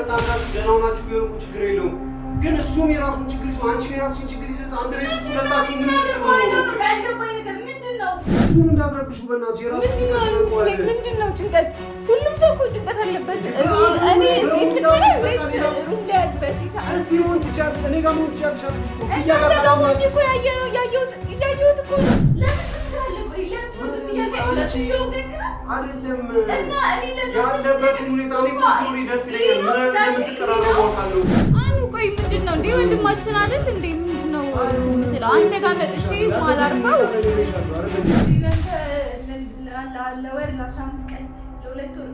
ተጣጣችሁ ደህና ሆናችሁ ቢሆን እኮ ችግር የለውም። ግን እሱም የራሱን ችግር ይዞ አንቺም የራስሽን ችግር ይዘሽ አንድ ላይ ሁለታችሁ ምን ያልገባኝ ነገር ምንድን ነው? ምን እንዳትረብሹ በእናትሽ የራስሽን ችግር ምንድን ነው ጭንቀት? ሁሉም ሰው እኮ ጭንቀት አለበት። እኔ ቤት ልትሆነ ወይስ ሩም ላይ ያዝበት ይሰዓል? እዚህ መሆን ትችያለሽ፣ እኔ ጋር መሆን ትችያለሽ እኮ እናንተ ደግሞ እንዲህ እኮ ያየሁት እኮ ነው። ለምን ትላለህ? ቆይ ለምን ዝም እያልኩ አይደለም ያለበትን ሁኔታ እኔ ቁጥሩ ደስ ይለኛል። ምን እንደምትቀራረቡ አውቃለሁ። አኑ ቆይ ምንድን ነው እንዴ? ወንድማችን አይደል እንዴ? ምንድን ነው የምትለው? አንተ ጋር መጥቼ ማላርፈው ለወር ለ15 ቀን ለሁለት ወር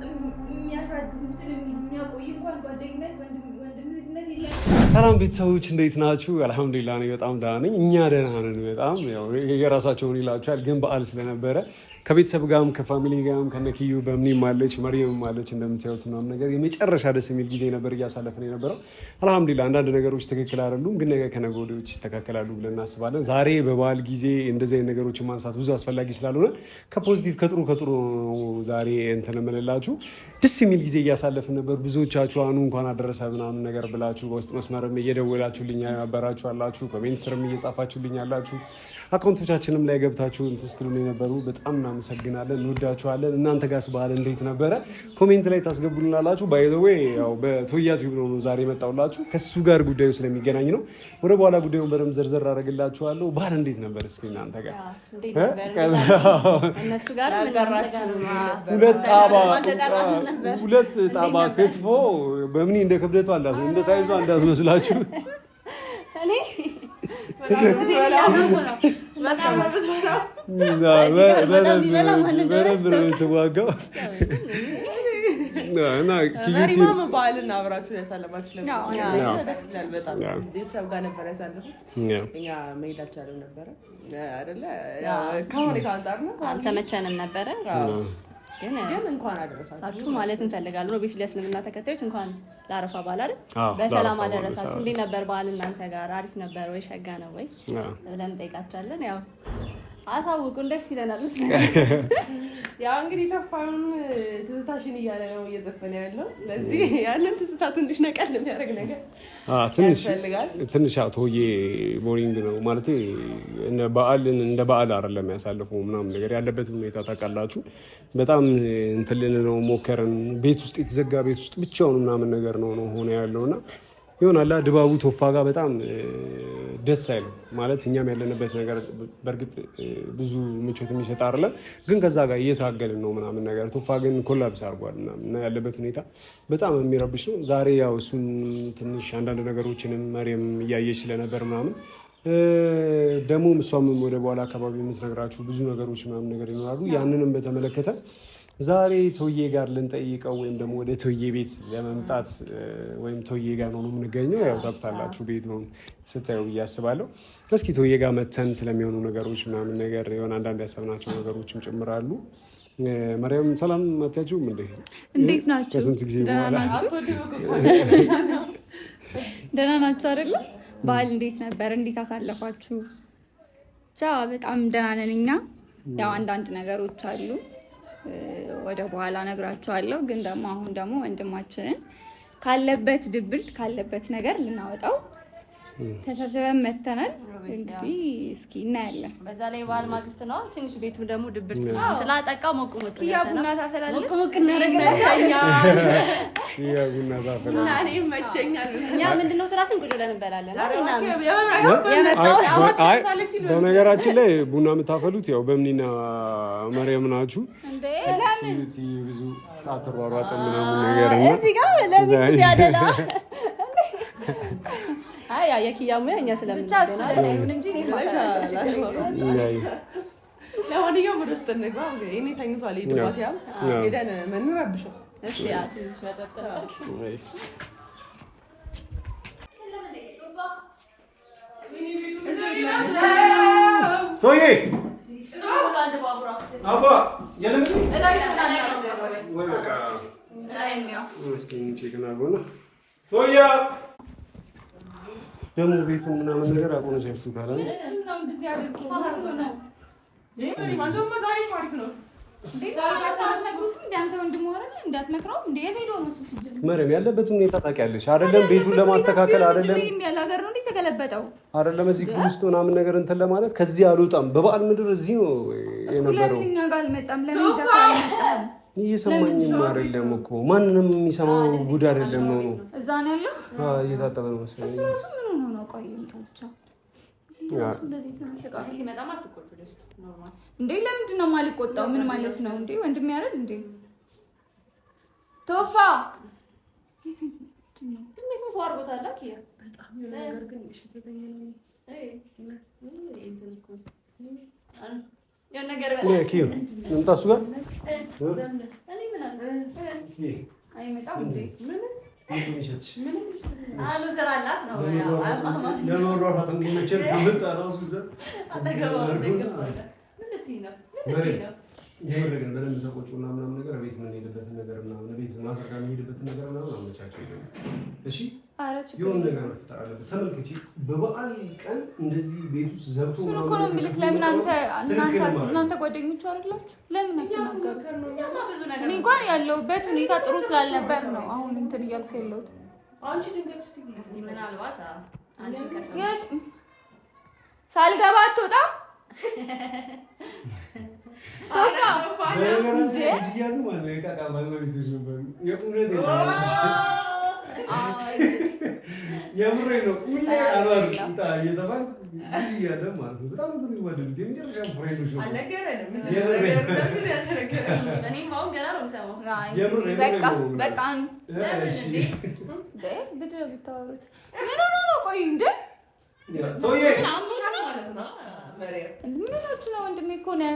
የሚያሳድጉትን የሚያቆይ እንኳን ጓደኝነት ወንድምነት የለም። ሰላም ቤተሰቦች እንዴት ናችሁ? አልሐምዱሊላህ እኔ በጣም ደህና ነኝ። እኛ ደህና ነን። በጣም ያው የራሳቸውን ይላቸዋል። ግን በዓል ስለነበረ ከቤተሰብ ጋርም ከፋሚሊ ጋርም ከነኪዩ በምንም አለች መሪየም አለች እንደምታዩት ምናምን ነገር የመጨረሻ ደስ የሚል ጊዜ ነበር እያሳለፍን የነበረው። አልሐምዱሊላህ አንዳንድ ነገሮች ትክክል አይደሉም፣ ግን ነገ ከነገ ወዲያዎች ይስተካከላሉ ብለን እናስባለን። ዛሬ በበዓል ጊዜ እንደዚህ አይነት ነገሮችን ማንሳት ብዙ አስፈላጊ ስላልሆነ ከፖዚቲቭ ከጥሩ ዛሬ እንትን እምልላችሁ ደስ የሚል ጊዜ እያሳለፍን ነበር። ብዙዎቻችሁ አኑ እንኳን አደረሰ ምናምን ነገር ብላችሁ በውስጥ መስመርም እየደወላችሁልኝ ያበራችሁ አላችሁ፣ ኮሜንት ስርም እየጻፋችሁልኝ ያላችሁ፣ አካውንቶቻችንም ላይ ገብታችሁ እንትን ስትሉን የነበሩ በጣም እናመሰግናለን፣ እንወዳችኋለን። እናንተ ጋርስ በዓል እንዴት ነበረ? ኮሜንት ላይ ታስገቡልናላችሁ። ባይ ዘ ዌይ ያው በቶያ ቲዩብ ነው ዛሬ የመጣሁላችሁ ከሱ ጋር ጉዳዩ ስለሚገናኝ ነው። ወደ በኋላ ጉዳዩን በደምብ ዘርዘር አደርግላችኋለሁ። በዓል እንዴት ነበር? እስኪ እናንተ ጋር እነሱ ጋር ሁለት ጣባ ክትፎ በምን እንደ ክብደቱ አላት እንደ ሳይዟ እንዳትመስላችሁ። እኔ የተዋጋው እና ኪዩቲም በዓልን አብራችሁ ያሳለፋችሁ ደስ ይላል በጣም። ቤተሰብ ጋር ነበር ያሳለፉት። እኛ መሄድ አልቻለም ነበረ አይደለ? ከሁኔታ አንጻር ነው አልተመቸንም ነበረ። ግን እንኳን አደረሳችሁ ማለት እንፈልጋለን። ነው ቢስሊ እስልምና ተከታዮች እንኳን ለአረፋ በዓል አይደል በሰላም አደረሳችሁ። እንዴት ነበር በዓል እናንተ ጋር? አሪፍ ነበር ወይ? ሸጋ ነው ወይ ብለን እንጠይቃቸዋለን። ያው አሳውቁን፣ ደስ ይለናል። ያው እንግዲህ ተፋውን ትዝታሽን እያለ ነው እየዘፈነ ያለው። ስለዚህ ያንን ትዝታ ትንሽ ነቀል የሚያደርግ ነገር ትንሽ ቶዬ ቦሪንግ ነው ማለት በዓልን እንደ በዓል አይደለም ያሳልፈው ምናምን ነገር ያለበትን ሁኔታ ታውቃላችሁ። በጣም እንትን ልንለው ሞከርን። ቤት ውስጥ የተዘጋ ቤት ውስጥ ብቻውን ምናምን ነገር ነው ሆነ ያለውና ይሆናል ድባቡ ቶፋ ጋር በጣም ደስ አይልም ማለት እኛም ያለንበት ነገር በእርግጥ ብዙ ምቾት የሚሰጥ አይደለም፣ ግን ከዛ ጋር እየታገልን ነው ምናምን ነገር። ቶፋ ግን ኮላፕስ አድርጓል ምናምን ያለበት ሁኔታ በጣም የሚረብሽ ነው። ዛሬ ያው እሱን ትንሽ አንዳንድ ነገሮችንም መሪም እያየች ስለነበር ምናምን ደግሞ እሷም ወደ በኋላ አካባቢ የምትነግራችሁ ብዙ ነገሮች ምናምን ነገር ይኖራሉ። ያንንም በተመለከተ ዛሬ ቶዬ ጋር ልንጠይቀው ወይም ደግሞ ወደ ቶዬ ቤት ለመምጣት ወይም ቶዬ ጋር ነው የምንገኘው። ያው ታውቁታላችሁ ቤት ነው ስታዩ ብዬ አስባለሁ። እስኪ ቶዬ ጋር መተን ስለሚሆኑ ነገሮች ምናምን ነገር የሆነ አንዳንድ ያሰብናቸው ነገሮችም ጭምራሉ። መሪያም ሰላም አትያችሁም እንዴ? እንዴት ናችሁ? ከስንት ጊዜ በኋላ ደህና ናችሁ አይደለ? በዓል እንዴት ነበር? እንዴት አሳለፋችሁ? ብቻ በጣም ደህና ነን እኛ። ያው አንዳንድ ነገሮች አሉ ወደ በኋላ ነግራቸዋለሁ። ግን ደግሞ አሁን ደግሞ ወንድማችንን ካለበት ድብርት ካለበት ነገር ልናወጣው ተሰብስበን መተናል። እንግዲህ እስኪ እናያለን። በዛ ላይ በዓል ማግስት ነው። ትንሽ ቤቱ ደግሞ ድብርት ስላጠቃው ሞቅ ቡና ታፈላለች። ሞቅ እናደርጋለን። ያ ቡና ታፈላለች። እኔ ይመቸኛል። እኛ ምንድነው ስራ ስንት ጉድ እንበላለን። በነገራችን ላይ ቡና የምታፈሉት ያው በምኒና መሪያም ናችሁ እንዴ? ለምን ብዙ ታተሯሯጥ ምናምን ነገር ነው እዚህ ጋር ለዚህ ሲያደላ አይ የኪያ ሙያ እኛ ስለምንቻል አይሁን እንጂ ለማንኛውም ወደ ውስጥ እንግባ። እኔ ተኝቷል ይድባት ያው ሄደን ምንረብሽው እሺ አትንሽ ወጣጣሽ ቶዬ አባ የለም ወይ በቃ ቶያ ደግሞ ቤቱን ምናምን ነገር አቆነሻሽቱ ካላንስ መረም ያለበትን ሁኔታ ታውቂያለሽ አይደለም? ቤቱን ለማስተካከል አይደለም አይደለም እዚህ ክፍል ውስጥ ምናምን ነገር እንትን ለማለት ከዚህ አልወጣም። በበዓል ምድር እዚህ ነው የነበረው። እየሰማኝም አይደለም እኮ ማንንም የሚሰማው ጉድ አይደለም ነው እዛ ነው ያለው። እየታጠበ ነው መሰለኝ። እሱ ራሱ ምን ሆኖ ነው? ቆይ ብቻ እንዴ ለምንድን ነው የማልቆጣው? ምን ማለት ነው እንዴ? ወንድሜ አይደል እንዴ? ቶፋ የምረግን በደንብ ተቆጭና ምናምን ነገር ቤት ምን ሄደበት ነገር ምናምን ቤት ማሰካ ሄደበት ነገር ምናምን አመቻቸው ይላል። እሺ የሆነ ነገር መፍጠር አለበት። ተመልከቺ በበዓል ቀን እንደዚህ ቤት ውስጥ ዘብቶ ነው እኮ ነው የሚልክ። ለምን እናንተ ጓደኞች አይደላችሁ? ለምን አትናገሩ? እኔ እንኳን ያለሁበት ሁኔታ ጥሩ ስላልነበር ነው አሁን እንትን እያልኩ ያለሁት። አንቺ ድንገት እስቲ ምናልባት አንቺ ሳልገባ አትወጣም የምሬ ነው። ሁሌ አልዋልታ እየተባል ልጅ እያለ ማለት ነው በጣም ብዙ ወደዱት የመጨረሻ ፍሬንዶች ነው። አልነገረንም እኔም አሁን ገና ነው የምሰማው። በቃ እሺ ብድረ ብታወሩት ምን ሆኖ ነው? ቆይ እንደ ቶዬ ማለት ነው መሪያ ምን ሆናችሁ ነው? ወንድሜ እኮ ነው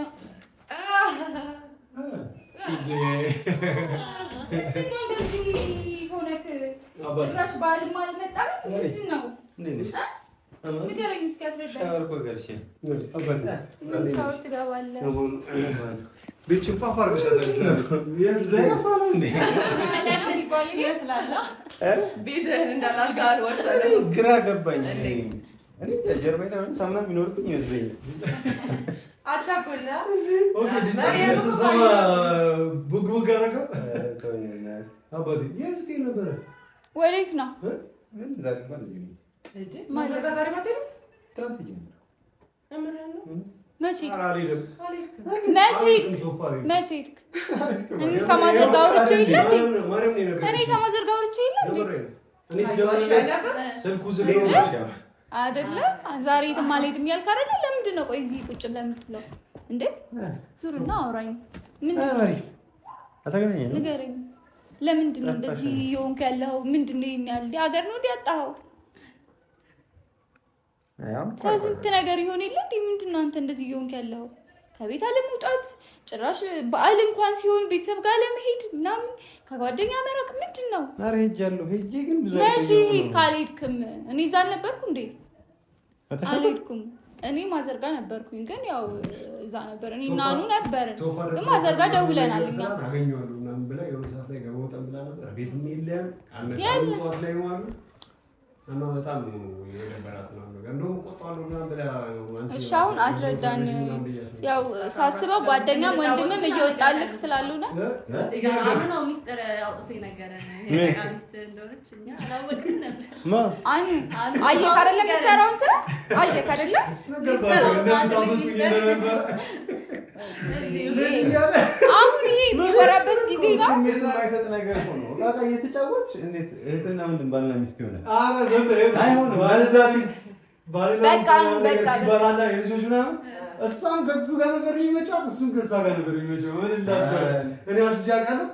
ጭራሽ በዓልም አልመጣም። ምንድን ነው ንገረኝ እስኪ አስረዳኝ። ሻወር ትገባለህ? ቤትህን እንዳላልጋ አልወሰደ ግራ ገባኝ። ጀርባዬ ላይ ሳሙና የሚኖርብኝ ይመስለኛል። አቻኩላ ቡግቡግ አደረገው። አባቴ የት ነበረ? ወዴት ነው? መቼ ሄድክ? እኔ ከማዘር ጋር አውርቼ የለ አይደለ? ዛሬ የትም አልሄድም እያልክ አይደለ? ለምንድን ነው ቆይ እዚህ ቁጭ ለምትለው እንዴ? ዙርና አውራኝ። ምንድን ነው ንገረኝ። ለምንድን ነው እንደዚህ የሆንክ ያለው? ምንድን ነው ይሄን ያህል ሀገር ነው ያጣኸው? ሰው ስንት ነገር ይሆን የለ እንዴ? ምንድን ነው አንተ እንደዚህ የሆንክ ያለው? ከቤት አለመውጣት ጭራሽ በዓል እንኳን ሲሆን ቤተሰብ ጋር ለመሄድ ምናምን ከጓደኛ መራቅ ምንድን ነው? ኧረ ሄጃለሁ። ሄጄ ግን ብዙ መቼ ሄድክ? አልሄድክም። እኔ እዛ አልነበርኩ እንዴ? አልሄድኩም። እኔ ማዘር ጋር ነበርኩኝ፣ ግን ያው እዛ ነበር። እኔ እና አኑ ነበርን፣ ግን ማዘር ጋር ደውለናል። እኛ አገኘዋለሁ ምናምን ብላ የሆነ ሰዓት ላይ ገባሁት ብላ ነበር። ቤትም የለም አልመጣም። ጠዋት ላይ ማለት እና በጣም የነበራት ነው ነገር እንደውም ቆጣለሁ ምናምን ብላ አንቺ እሺ፣ አሁን አስረዳን። ያው ሳስበው ጓደኛም ወንድምም እየወጣልክ ስላሉና አሁን ነው ሚስጥር አውጥቶ የነገረን ሚስት እንደሆነች እኛ አላወቅንም ነበር። አየህ አይደለም የምትሰራውን ስራ አየህ አይደለም? አሁን ይሄ የሚወራበት ጊዜ ነው። ስሜት የማይሰጥ ነገር ሆኖ በቃ እየተጫወትሽ እንዴት እህትና ወንድም ባልና ሚስት ይሆናል? አይሆንም። በቃ የልጆች ምናምን እሷም ከሱ ጋር ነበር የሚመጫት፣ እሱም ከሷ ጋር ነበር የሚመጫው። ምን እላቸዋለሁ እኔ ወስጄ አውቃለሁ።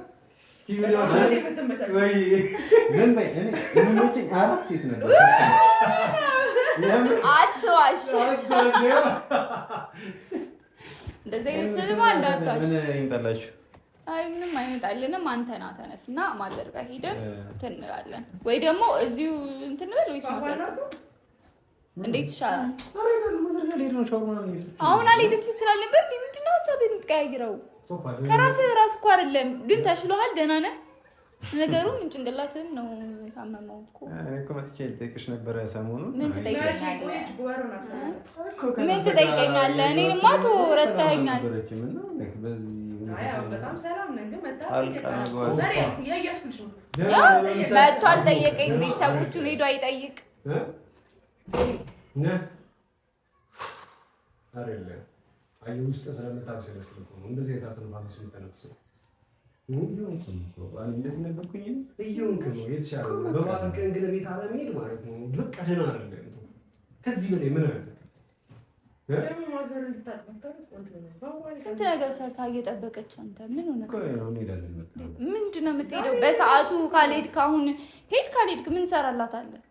ዝም በይ። እኔ የሚመቸኝ አራት ሴት ነበር። አትዋሽ። እንደዚህ አይነት ሸልማ እንዳታሽ። ምን ይምጣላችሁ? አይ ምንም አይመጣልንም። አንተ ና ተነስና ማዘር ጋር ሄደን እንትን እንላለን፣ ወይ ደግሞ እዚሁ እንትን እንበል ወይስ ማዘር እንዴት ይሻላል? አሁን አልሄድም ስትል አልነበር? ምንድን ነው ሀሳብህን የምትቀያይረው? ከራስህ ራስ እኮ አይደለም ግን ተሽሎሃል? ደህና ነህ? ነገሩ ምን ጭንቅላትህን ነው የታመመው እኮ። እኔ እኮ መጥቼ ልጠይቅሽ ነበረ ሰሞኑን። ምን ትጠይቀኛለህ? ምን ትጠይቀኛለህ? እኔንማ ተወው፣ ረስተኸኛል። በጣም ሰላም ነን ግን መጣ መጥቷል ጠየቀኝ ቤተሰቦቹን ሄዶ አይጠይቅ አይደለም አይ ውስጥ ስለምታብሰለስል ነው እንደዚህ የታተነ ባለስ የምትነፍሰው እየሆንክ ነው የተሻለ በባህል ቀን ግን ቤት አለመሄድ ማለት ነው በቃ ደህና አይደለም ከዚህ በላይ ምን አለ ስንት ነገር ሰርታ እየጠበቀች አንተ ምን ሆነ ምንድን ነው የምትሄደው በሰዓቱ ካልሄድክ አሁን ሄድ ካልሄድክ ምን ትሰራላታለህ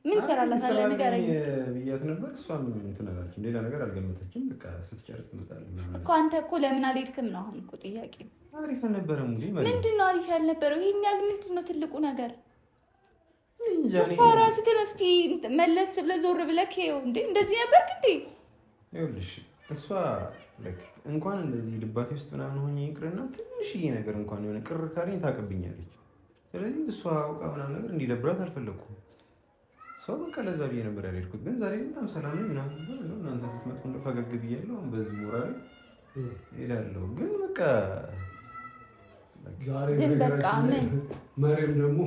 ምን ትሰራላታለህ ንገረኝ ብያት ነበር እሷም እንትን አላለችም ሌላ ነገር አልገመተችም በቃ ስትጨርስ ትመጣለች እኮ አንተ እኮ ለምን አልሄድክም ነው አሁን እኮ ጥያቄ አሪፍ አልነበረም እንዴ ማለት ምንድን ነው አሪፍ ያልነበረው ይሄን ያህል ምንድን ነው ትልቁ ነገር ፈራስ ግን እስቲ መለስ ብለህ ዞር ብለህ ይኸው እንዴ እንደዚህ ነበር እንዴ ይኸውልሽ እሷ እንኳን እንደዚህ ልባቴ ውስጥ ምናምን ሆኜ ይቅርና ትንሽዬ ነገር እንኳን የሆነ ቅር ካለኝ ታቀብኛለች ስለዚህ እሷ አውቃ ምናምን ነገር እንዲደብራት አልፈለኩም ሰው በቃ ለዛ ብዬ ነበር ያልሄድኩት ግን ዛሬ በጣም ሰላም ነኝ ምናምን ነው እናንተ ስትመጡ ፈገግ ብያለሁ በዚህ ሞራል እሄዳለሁ ግን በቃ ዛሬ ግን በቃ ምን ማርያም ደግሞ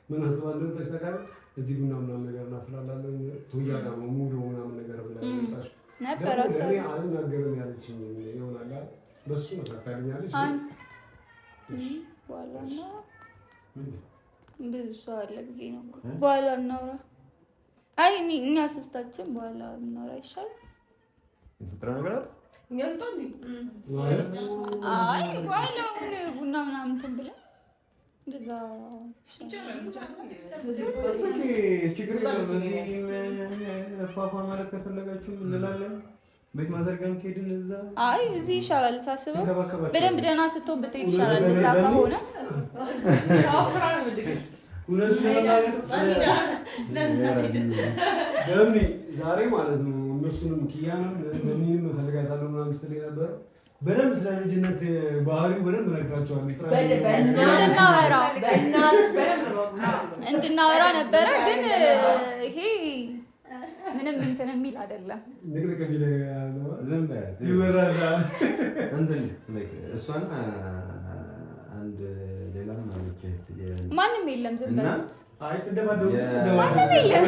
ምን አስባለሁ ተስተካከለ እዚህ ቡና ምናምን ነገር እናፍላለን ቶያ ጋር ሙሉ ምናምን ነገር ብለን ታሽ ነበር አሰብ እኔ አልናገርም ያለችኝ ይሆናል በሱ ነው ታታኛለች በኋላና ብዙ ሰው አለ ብዬ ነው በኋላ እናውራ አይ እኛ ሶስታችን በኋላ እናውራ ይሻላል እንትን ነገር አለ አይ በኋላ ቡና ምናምን እንትን ብለን እንደዛ ችግር ፋፋ ማለት ከፈለጋችሁ እንላለን ቤት ማዘርጋም ከሄድን እዛ አይ እዚህ ይሻላል ሳስበው በደንብ ደህና ስትሆን ብትሄድ ይሻላል እዛ ከሆነ ደምኒ ዛሬ ማለት ነው እነሱንም ኪያንም ለምንም ፈልጋታለሁ ምናምን ስትል ነበር በደንብ ስለ ልጅነት ባህሪው በደንብ ነግራቸዋለሁ እንድናወራ ነበረ ግን ይሄ ምንም እንትን የሚል አይደለም ንግር ከቢለ ዝም በል ይወራል እንትን እሷን አንድ ሌላ ማንም የለም ዝም በል አይ ተደባደቡ ማንም የለም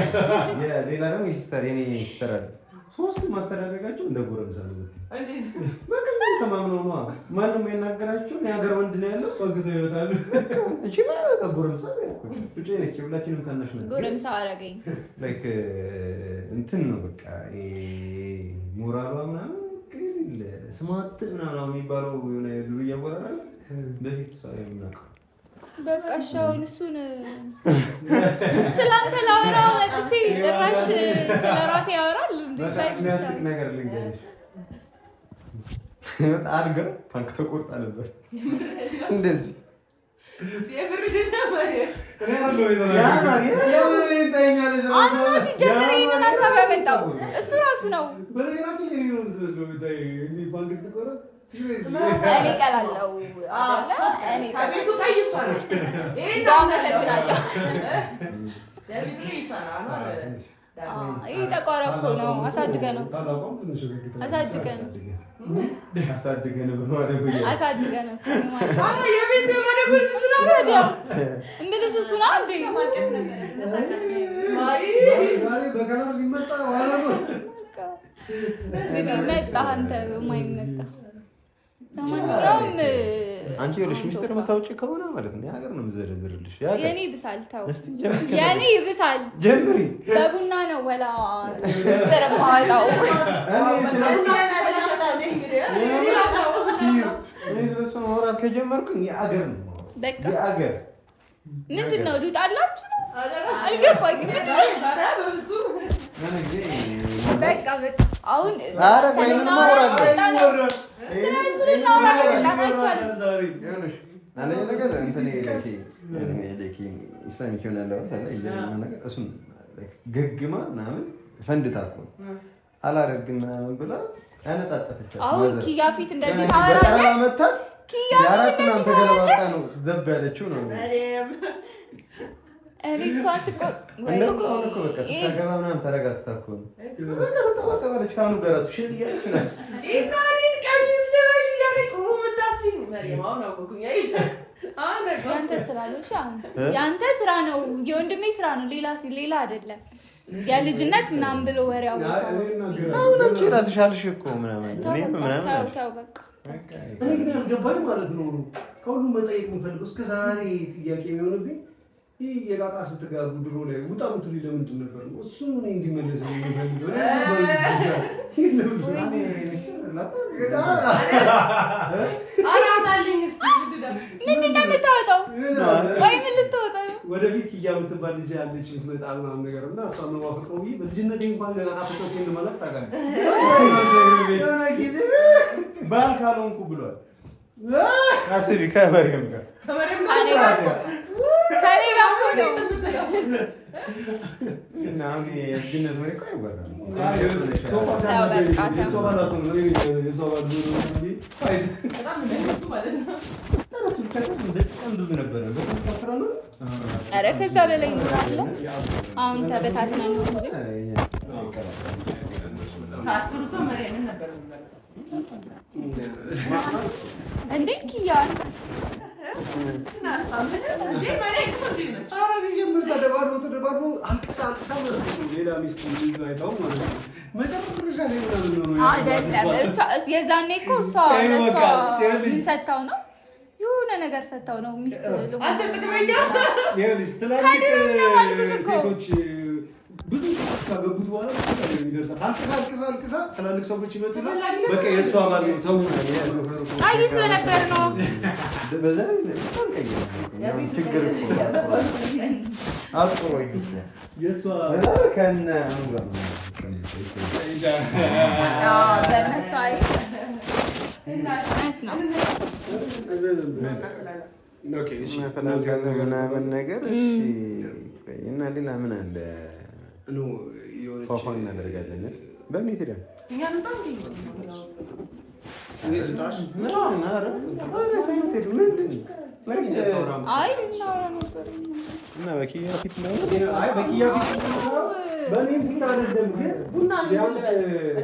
ሌላ ደግሞ የሲስተር የኔ ሲስተር አለ ሶስት ማስተዳደጋቸው እንደ ጎረምሳ ነው በቃ ተማምነው ነው ማንም የናገራቸው የሀገር ወንድ ነው ያለው ወግተው ይወጣሉ እቺ በቃ ጎረምሳ እቺ ነች ሁላችንም ታናሽ ነን ጎረምሳ አረገኝ ላይክ እንትን ነው በቃ ሞራሏ ምናምን ስማት ምናምን የሚባለው የሆነ ዱርያ ቦራራ በፊት ሰው የሚያውቀው በቃ ሻውን እሱን ስላንተ ላወራ ወጥቼ ጭራሽ ስለራሴ ያወራል እንደዛ የሚያስቅ ነገር ልንገርሽ አድርጋ ፓንክ ተቆርጣ ነበር እንደዚህ የብርሽና ማለት አንተ ሲጀምር ይሄንን ሀሳብ ያመጣው እሱ ራሱ ነው በነገራችን ላይ ነው ስለዚህ ብታይ እንዴ ፓንክ ስትቆርጥ እኔ ቀላለው እኔ ከቤቱ ቀይሷል ይሄ ታመሰግናለሁ ለቤቱ ቀይሷል ይሄ ተቋረኮ ነው አሳድገ ነው አሳድገ ነው አረ የቤቱ ማደጎ እሱ ነው ታዲያ እንግዲህ እሱ ነው እንዴ ማልቀስ ነበር ተሳካ ማይ ዛሬ በከለር ሲመጣ ዋላ ነው መጣ አንተ የማይመጣ ለማንኛውም አንቺ ወርሽ ሚስተር መታወጪ ከሆነ ማለት ነው ያገር ነው ምዘረዝርልሽ የኔ ብሳል ታው የኔ ብሳል ጀምሪ በቡና ነው ወላ ሚስተር ማዋጣው እኔ ስለሱ ማውራት ከጀመርኩኝ የአገር ነው በቃ የአገር ምንድን ነው ሉጣላችሁ ነው አልገባኝም በቃ በቃ አሁን ዛሬ ከምን ማውራት ስለሱ ልናወራ በጣም አይቻልም አንደኛ ነገር እንትን ለኪ ኢስላሚክ የሆነ ያለው ነገር እሱን ገግማ ምናምን ፈንድታ እኮ አላደርግም ምናምን ብላ ያነጣጠፈቻት አሁን ኪያ ፊት እንደዚህ ታወራለህ ኪያ ፊት እንደዚህ ተገለባጣ ነው ዘብ ያለችው ነው እኔ እሷን ስቆ እንደውም እኮ በቃ ስታገባ ምናምን ተረጋግታ እኮ ነው በቃ ተባለች ካኑ ጋር ሽል እያለች ነው ኢናሪን ቀሚስ ለበሽ እያለች ምታስፈ ያንተ ስራ ነው። እሺ ያንተ ስራ ነው፣ የወንድሜ ስራ ነው። ሌላ አይደለም። የልጅነት ምናምን ብሎ ወሬ አውጥቶ አሁን አንቺ ራስሽ አልሽ እኮ ምናምን እኔ ምናምን ተው በቃ እኔ ግን ያልገባኝ ማለት ነው ከሁሉም መጠየቅ የምፈልገው እስከ ዛሬ ጥያቄ የሚሆንብኝ ይህ የቃቃ ስትጋቡ ድሮ ላይ ውጣ ምትሉ ለምንድን ነበር ነው? እሱን እኔ እንዲመለስ ነው የሚፈልገው። ምንድን ነው የምታወጣው? ቆይ ምን ልታወጣ ነው? ወደፊት ኪያ የምትባል ልጅ ያለች የምትመጣ ምናምን ነገር እና እሷ መዋፈቅ ነው ብዬ በልጅነቴ እንኳን ገና ፍጮቼ እንመለክ ታውቃለህ። የሆነ ጊዜ ባል ካልሆንኩ ብሏል። አስቢ ከበሬም ጋር ከኔ ጋር እኮ ነው። እና አሁን የልጅነት ወሬ እኮ አይወራም። ብዙ ነበረ። ኧረ ከዛ በላይ ይኖራል። አሁን ተበታትነን ነው እንጂ ከአስሩ ሰው መሪያምን ነበር እንዴ ኪያ ተደባድቦ አልቅሳ ሌላ ሚስት አይታው ማለት ነው። መጨረሻ ላይ አይደለም የዛኔ እኮ እሷ ምን ሰታው ነው የሆነ ነገር ሰታው ነው ሚስት አንተ ጥቅመኛ ሴቶች ብዙ ሰዎች ካገቡት በኋላ ይደርሳል። አልቅሳ ትላልቅ ሰዎች ይመጡና በቃ የእሷ ባል ነው ተው አይ ስለነበር ነው በዛ ችግር እኮ አጥሮኝ የእሷ ከነ አንጋ በእነሱ አይ ምናምን ነገር እና ሌላ ምን አለ? ፏፏ እናደርጋለን። በምን ሄደን እና በኪያ ፊት ነው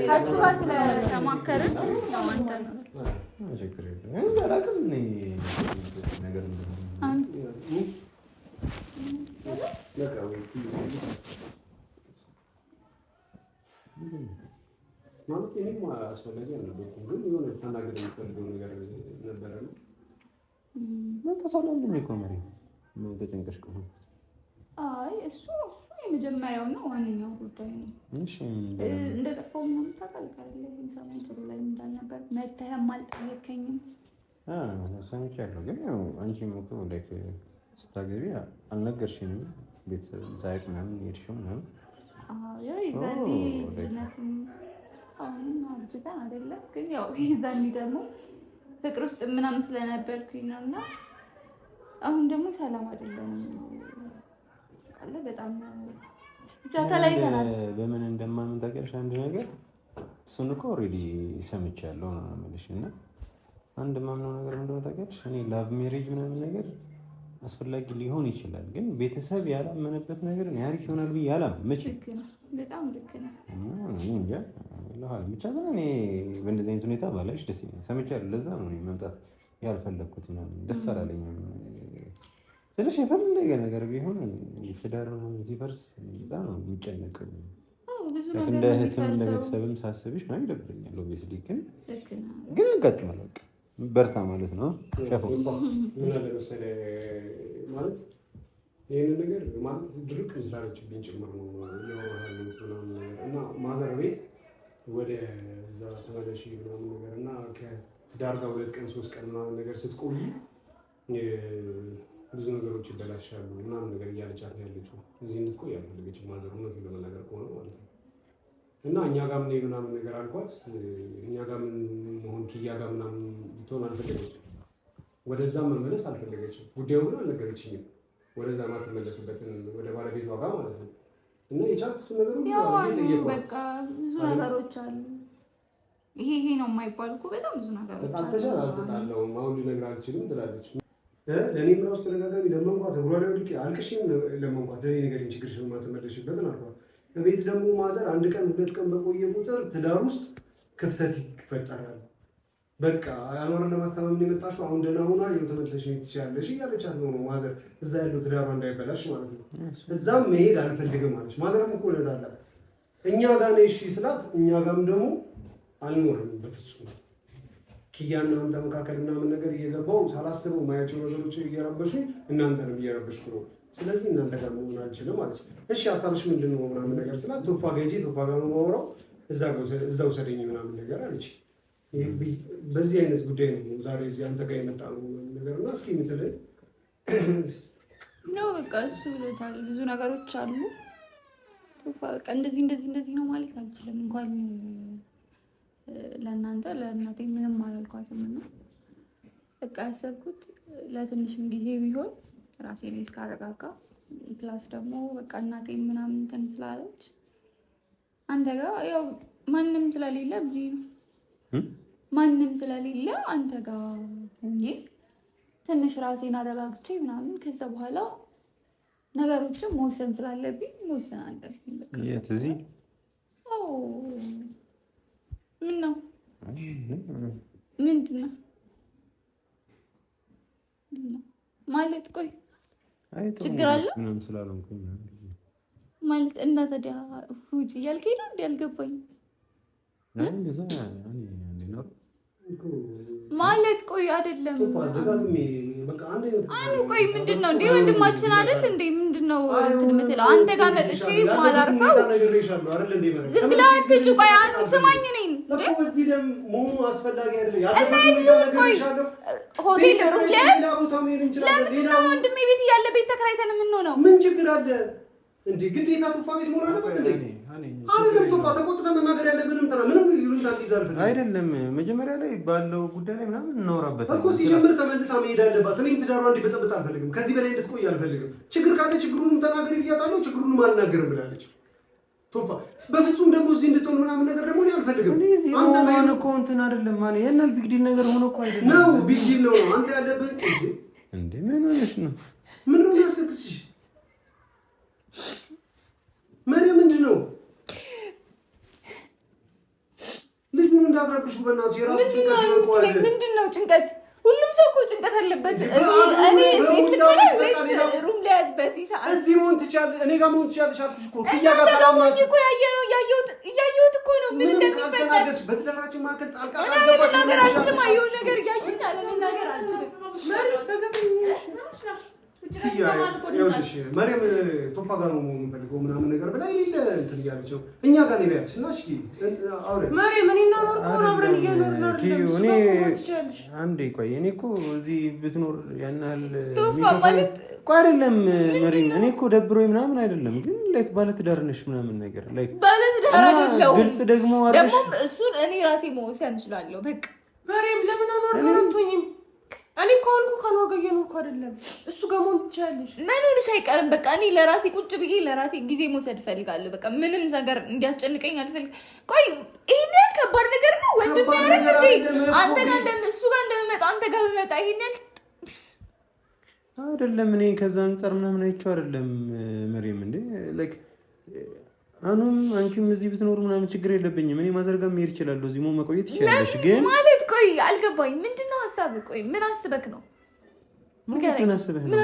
ከእሱ ጋር ስለተማከርን ነገር ማለት እኔም አስፈላጊ አልነበርኩም፣ ግን የሆነ ተናገር የሚፈልገው ነገር ነበረ ነው። ምን ተሰላልኝ እኮ መሪ ምን ተጨንቀሽ እኮ። አይ እሱ የመጀመሪያው ነው ዋነኛው ጉዳይ ነው። እሺ እንደጠፋው ምናምን ታውቃለህ አይደል? ሰሞኑን ጥሩ ላይ እንዳልነበር መተህም አልጠየከኝም። ሰምቻለሁ፣ ግን ያው አንቺም እኮ ላይክ ስታገቢ አልነገርሽኝም። ቤተሰብ ሳይቅ ምናምን ሄድሽው ምናምን ያው ይዛኔ ልጅነትም አሁን አርጅተን አይደለም፣ ግን ያው ይዛኔ ደግሞ ፍቅር ውስጥ ምናምን ስለነበርኩኝ ነው። እና አሁን ደግሞ ሰላም አይደለም አለ በጣም ብቻ ተለያይተናል። በምን እንደማምን ታውቂያለሽ? አንድ ነገር እሱን እኮ ኦልሬዲ ሰምቻለሁ ነው የምልሽ። እና አንድ ማምነው ነገር እንደሆነ ታውቂያለሽ? እኔ ላቭ ሜሬጅ ምናምን ነገር አስፈላጊ ሊሆን ይችላል፣ ግን ቤተሰብ ያላመነበት ነገር ነው አሪፍ ይሆናል ብዬ አላምንም። መቼ ልክ ነው፣ በጣም ልክ ነው። እንጃ ለኋላ ብቻ ግን እኔ በእንደዚህ አይነት ሁኔታ ባላሽ ደስ ይለኛል። ሰምቻለሁ፣ ለዛ ነው እኔ መምጣት ያልፈለኩት ምናምን ደስ አላለኝም። ትንሽ የፈለገ ነገር ቢሆን ትዳር ሲፈርስ በጣም ነው የሚጨነቀው። እንደ እህትም እንደ ቤተሰብም ሳስብሽ ምናምን ይደብረኛል። ኦብቪየስሊ ግን ያጋጥማል። በቃ በርታ ማለት ነው። ሸፎ ምን አለ መሰለህ ማለት ይሄን ነገር ማለት ድርቅ ስላለችብኝ ጭምር ነው ያወራሁት ምናምን ነገር እና ማዘር ቤት ወደ እዛ ተመለሽ ምናምን ነገር እና ከትዳር ጋር 2 ቀን 3 ቀን ምናምን ነገር ስትቆይ ብዙ ነገሮች ይበላሻሉ ምናምን ነገር እያለቻት ያለችው እዚህ እንድትቆይ አልፈለገችም ማዘር እውነት ለመናገር ከሆነ ማለት ነው። እና እኛ ጋር ምን ምናምን ነገር አልኳት። እኛ ጋር ምን መሆን ኪያ ጋር ምናምን ልትሆን አልፈለገችም። ወደዛ መመለስ አልፈለገችም። ጉዳዩ ግን አልነገረችኝም። ወደዛ ማትመለስበትን ወደ ባለቤቷ ጋር ማለት ነው። እና የቻልኩትን ነገር ሁሉ ያው በቃ ብዙ ነገሮች አሉ። ይሄ ነው የማይባል እኮ በጣም ብዙ ነገሮች አሉ። ተጣልተሻል? አልተጣላሁም አሁን ልነግርህ አልችልም ትላለች። ለእኔም ራሱ ተደጋጋሚ ለመንኳት እግሯ ላይ ወድቄ አልቅሼም ለመንኳት ለእኔ ነገር ችግርሽን ማትመለሽበትን አልኳት። በቤት ደግሞ ማዘር 1 ቀን 2 ቀን በቆየ ቁጥር ትዳር ውስጥ ክፍተት ይፈጠራል። በቃ አኗርን ለማስታመም ነው የመጣሽው። አሁን ደህና ሆና ይኸው ተመልሰሽ ነው ትችያለሽ እያለቻት ነው ማዘር። እዛ ያለው ትዳሯ እንዳይበላሽ ማለት ነው። እዛም መሄድ አልፈልግም አለች። ማዘርም እኮ እውነት አላት። እኛ ጋር ነው እሺ ስላት፣ እኛ ጋርም ደግሞ አልኖርም በፍጹም ኪያና አንተ መካከል ምናምን ነገር እየገባው ሳላስበው ማያቸው ነገሮች እየረበሹኝ እናንተንም እየረበሽኩ ነው። ስለዚህ እናንተ ጋር መሆን አልችልም ማለት ነው። እሺ ሀሳብሽ ምንድን ነው ምናምን ነገር ስላት፣ ቶፋ ጋር ሂጂ፣ ቶፋ ጋር ነው የማወራው፣ እዛ ውሰደኝ ምናምን ነገር አለች። በዚህ አይነት ጉዳይ ነው ዛሬ እዚህ አንተ ጋር የመጣ ነው ነገር እና እስኪ የምትለኝ ነው። በቃ እሱ ብሎታል። ብዙ ነገሮች አሉ። ቶፋ በቃ እንደዚህ ነው ማለት አልችልም። እንኳን ለእናንተ ለእናቴ ምንም አላልኳትም እና በቃ ያሰብኩት ለትንሽም ጊዜ ቢሆን ራሴን እስካረጋጋ ፕላስ ደግሞ በቃ እናቴ ምናምን እንትን ስላለች አንተ ጋር ያው ማንም ስለሌለ ብዬ ነው ማንም ስለሌለ አንተ ጋር ሆኜ ትንሽ ራሴን አረጋግቼ ምናምን ከዛ በኋላ ነገሮችን መወሰን ስላለብኝ መወሰን አለብኝ። በቃ የት እዚህ ምን ነው ምንድን ነው ማለት? ቆይ ችግር አለ ምንም ስላልሆንኩኝ ማለት እና ታዲያ ሁጂ እያልከኝ ነው እንዴ? አልገባኝም ማለት ቆይ አይደለም አኑ ቆይ ምንድነው እንዴ? ወንድማችን አይደል እንዴ? ምንድነው እንትን የምትለው አንተ ጋር መጥቼ ማላርፈው ዝም ብለህ አትጩ። ቆይ አኑ ስማኝ ነኝ እንዴ? እዚህ ደግሞ አስፈላጊ አይደለም ሆቴል ሩም ላይ ለምንድነው ወንድሜ ቤት እያለ ቤት ተከራይተን የምንሆነው? ምን ችግር አለ እንዴ? ግዴታ ቶፋ ቤት መሆን አለበት እንዴ? አይደለም ቶፋ ተቆጥተህ መናገር ያለብንም ተራ ምንም ይሉንታ ይዛል አይደለም። መጀመሪያ ላይ ባለው ጉዳይ ላይ ምናምን እናወራበታለን እኮ ሲጀምር ተመልሳ መሄድ አለባት። እኔም ትዳሯ እንዲበጠብጥ አልፈልግም። ከዚህ በላይ እንድትቆይ አልፈልግም። ችግር ካለ ችግሩን ተናገሪ ብያታለሁ። ችግሩን አልናገርም ብላለች ቶፋ። በፍጹም ደግሞ እዚህ እንድትሆን ምናምን ነገር ደግሞ እኔ አልፈልግም። አንተ ማን እኮ እንትን አይደለም ማለት የናል ቢግ ዲል ነገር ሆኖ እኮ አይደለም ነው ቢግ ዲል ነው አንተ ያለብህ እንዴ? ምን ሆነሽ ነው? ምን ነው ያስከክስሽ? መሪያ ምንድን ነው ልጁን እንዳትረብሹ በእናትሽ። የራሱ ጭንቀት ይወጣል። ምንድነው ጭንቀት? ሁሉም ሰው እኮ ጭንቀት አለበት። እኔ ቤት ልትሆነ ወይስ ሩም ላይ በዚህ ሰዓት እዚህ መሆን ትችያለሽ? እኔ ጋር መሆን ትችያለሽ አልኩሽ እኮ። ኪያ ጋር ሰላም ናችሁ እኮ ያየሁት እኮ ነው። ምን እንደሚፈጠር በትዳራችን መካከል ጣልቃ ገባሽ? ነገር አልችልም። አየሁ ነገር እያየሁኝ አለ ነገር አልችልም። ይኸውልሽ መሪም ቶፋ ጋር ነው የምፈልገው ምናምን ነገር ብላ የሌለ እንትን እያለች ነው። እኛ ጋር ነው ያለች እና እሺ አውሪኝ መሪም። እኔ እና ኖር እኮ አብረን እየኖርን አይደለም። አንዴ ቆይ እኔ እኮ እዚህ ብትኖር ያን ያህል እኮ አይደለም መሪም። እኔ እኮ ደብሮኝ ምናምን አይደለም፣ ግን ላይክ ባለትዳር ነሽ ምናምን ነገር ላይክ ባለትዳር አይደለም። ግልጽ ደግሞ አርሽ ደግሞ እሱን እኔ ራሴ መወሰን እችላለሁ። በቃ መሪም ለምን አኖርኩኝ? እኔ እኮ አልኩ ካንወገየኑ እኮ አይደለም እሱ ጋር መሆን ትችያለሽ። መኖርሽ አይቀርም። በቃ እኔ ለራሴ ቁጭ ብዬ ለራሴ ጊዜ መውሰድ እፈልጋለሁ። በቃ ምንም ነገር እንዲያስጨንቀኝ አልፈልግም። ቆይ ይሄን ያህል ከባድ ነገር ነው ወንድም ያረግ እንዴ? አንተ ጋር እሱ ጋር እንደምመጣ አንተ ጋር ብመጣ ይሄን ያህል አይደለም። እኔ ከዛ አንፃር ምናምን አይቼው አይደለም መሪም እንዴ ላይክ አኑም አንቺም እዚህ ብትኖር ምናምን ችግር የለብኝም። እኔ ማዘርጋ መሄድ እችላለሁ። እዚህ መቆየት ትችላለሽ። ግን ማለት ቆይ አልገባኝ። ምንድነው ሐሳብህ? ቆይ ምን አስበክ ነው? ምን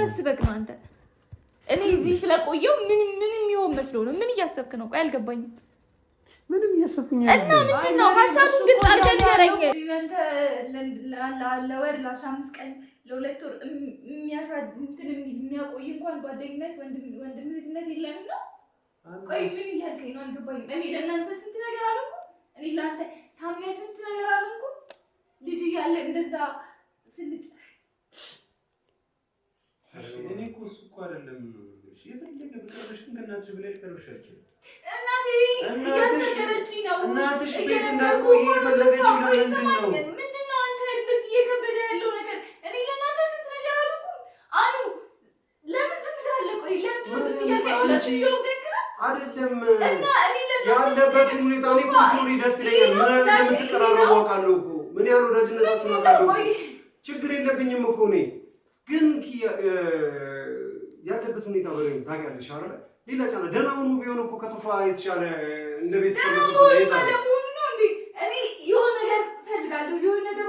አስበክ ነው አንተ? እኔ እዚህ ስለቆየው ምንም ይሆን መስሎ ነው? ምን እያሰብክ ነው? ቆይ አልገባኝም። ምንም እያሰብኩኝ እና ምንድነው ሐሳቡን ግን አድርገህ ንገረኝ። እናንተ ለወር ለ15 ቀን ለሁለት ወር የሚያቆይ እንኳን ጓደኝነት ወንድምህነት የለም ነው? ቆይ ምን እያልከኝ ነው? አልገባኝም። እኔ ለእናንተ ስንት ነገር አልኩ። እኔ ለአንተ ታሚያ ስንት ነገር አልኩ። ልጅ እያለ እንደዛ ስንት እኔ እኮ እሱ እኮ አይደለም የፈለገ ብቀርብሽ ግን ከእናትሽ በላይ ልቀርብሽ አልችልም። እናቴ እያስቸገረችኝ ነው። እናትሽ ቤት እንዳትቆይ የፈለገችኝ ነው። ምንድን ነው አንተ እንደዚህ እየከበደ ያለው ነገር? እኔ ለእናንተ ስንት ነገር አልኩ። አኑ ለምን ዝም ትላለህ? ቆይ ለምን ዝም እያልከኝ አይደለም ያለበትን ሁኔታ እኔ ኮንትሮል ደስ ይለኛል። ምን ያህል እንደምትቀራረቡ አውቃለሁ እኮ ምን ያህል ወዳጅነታችሁን አውቃለሁ። ችግር የለብኝም እኮ እኔ ግን ያለበት ሁኔታ በደንብ ታውቂያለሽ አይደል? ሌላ ጫና ደህና ሆኖ ቢሆን እኮ ከቶፋ የተሻለ እንደ ቤተሰብ ሰው ስለይታ እኔ የሆነ ነገር ፈልጋለሁ። የሆነ ነገር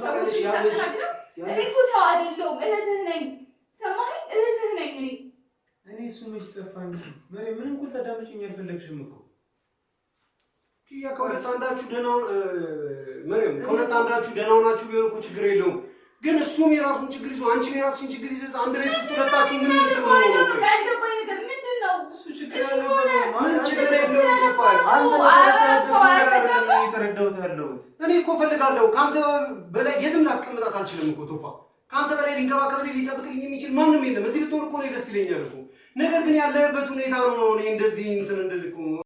ሰዎች ታስተናግደው እኔ እኮ ሰው አይደለሁም እህትህ ነኝ ሰማኸኝ እህትህ ነኝ እኔ እሱ መች ጠፋኝ መሬም ምንም እኮ ታዳምጪኝ አልፈለግሽም እኮ ከሁለት አንዳችሁ ደህና ናችሁ ቢሆን እኮ ችግር የለውም ግን እሱም የራሱን ችግር ይዞ አንቺም የራስሽን ችግር ይዞ አንድ ቤት ውስጥ ሁለታችሁ ምን ልትሆኑ ነው? ያልገባኝ ነገር ምንድን ነው? እሱ ችግር ያለበት ምን ችግር የለውም ተፋል አንተ የተረዳሁት ያለሁት እኔ እኮ ፈልጋለሁ ከአንተ በላይ የትም ላስቀምጣት አልችልም እኮ ቶፋ ከአንተ በላይ ሊንከባከብልኝ ሊጠብቅልኝ የሚችል ማንም የለም እዚህ ብትሆን እኮ ደስ ይለኛል እኮ ነገር ግን ያለህበት ሁኔታ ነው እኔ እንደዚህ እንትን እንድልኩ